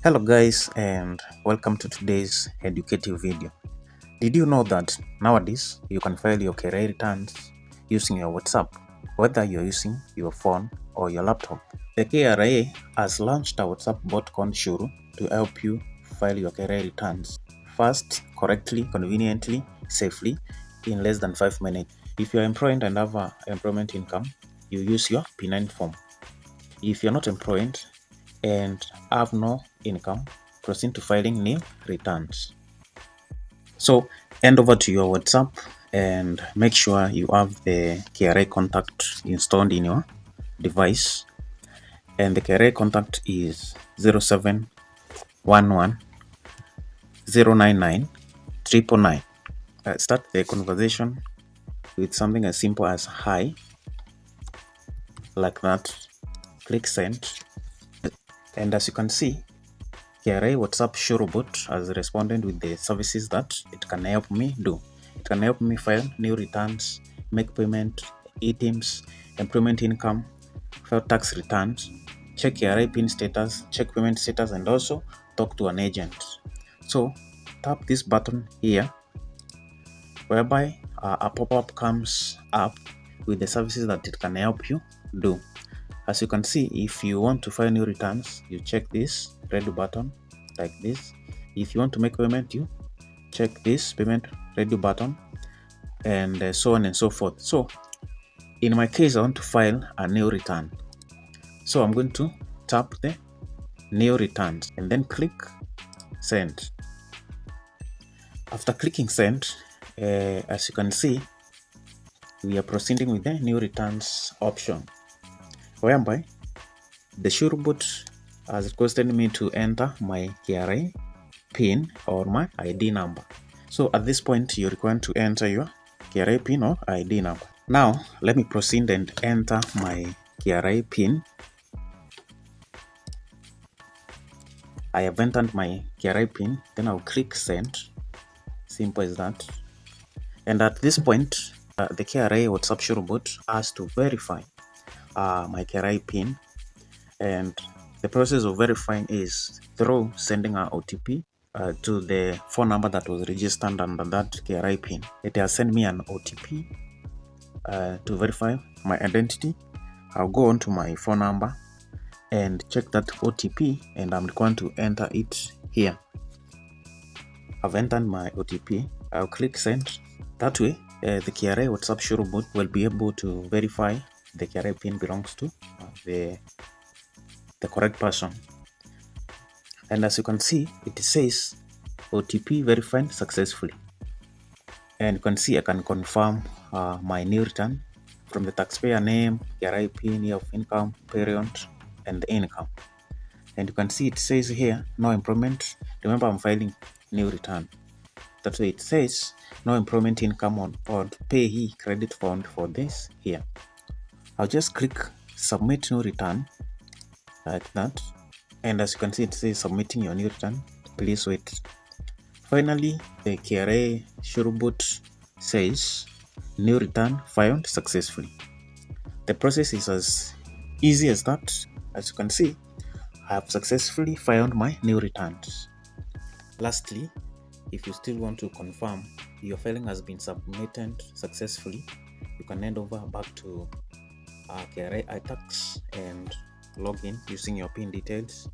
Hello guys, and welcome to today's educative video. Did you know that nowadays you can file your KRA returns using your WhatsApp, whether you're using your phone or your laptop? The KRA has launched a WhatsApp bot called Shuru to help you file your KRA returns fast, correctly, conveniently, safely in less than 5 minutes. If you're employed and have an employment income, you use your P9 form. If you're not employed and have no income, proceed to filing new returns. So hand over to your WhatsApp and make sure you have the KRA contact installed in your device, and the KRA contact is 0711 099 999. Start the conversation with something as simple as hi, like that. Click send, and as you can see, KRA WhatsApp Shuru bot has responded with the services that it can help me do. It can help me file new returns, make payment, items, employment income, file tax returns, check KRA PIN status, check payment status, and also talk to an agent. So tap this button here, whereby a pop-up comes up with the services that it can help you do. As you can see, if you want to file new returns, you check this red button like this. If you want to make payment, you check this payment ready button, and so on and so forth. So in my case, I want to file a new return, so I'm going to tap the new returns and then click send. After clicking send, as you can see, we are proceeding with the new returns option, whereby the Shuru bot has requested me to enter my KRA PIN or my ID number. So at this point, you're required to enter your KRA PIN or ID number. Now, let me proceed and enter my KRA PIN. I have entered my KRA PIN, then I'll click send. Simple as that. And at this point, the KRA WhatsApp Shuru bot has to verify my KRA PIN, and the process of verifying is through sending an OTP to the phone number that was registered under that KRA PIN. It has sent me an OTP to verify my identity. I'll go on to my phone number and check that OTP, and I'm going to enter it here. I've entered my OTP. I'll click send. That way, the KRA WhatsApp Shuru bot will be able to verify the KRA PIN belongs to the correct person. And as you can see, it says OTP verified successfully. And you can see I can confirm my new return from the taxpayer name, KRA PIN, year of income, period, and the income. And you can see it says here, no employment. Remember, I'm filing new return. That's why it says no employment income on payee credit fund for this here. I'll just click submit new return like that, and as you can see, it says submitting your new return. Please wait. Finally, the KRA Shuru bot says new return filed successfully. The process is as easy as that. As you can see, I have successfully filed my new returns. Lastly, if you still want to confirm your filing has been submitted successfully, you can hand over back to KRA iTax and log in using your PIN details.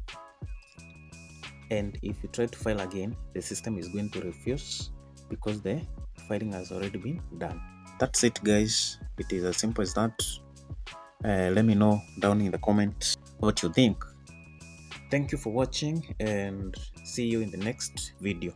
And if you try to file again, the system is going to refuse because the filing has already been done. That's it, guys. It is as simple as that. Let me know down in the comments what you think. Thank you for watching, and see you in the next video.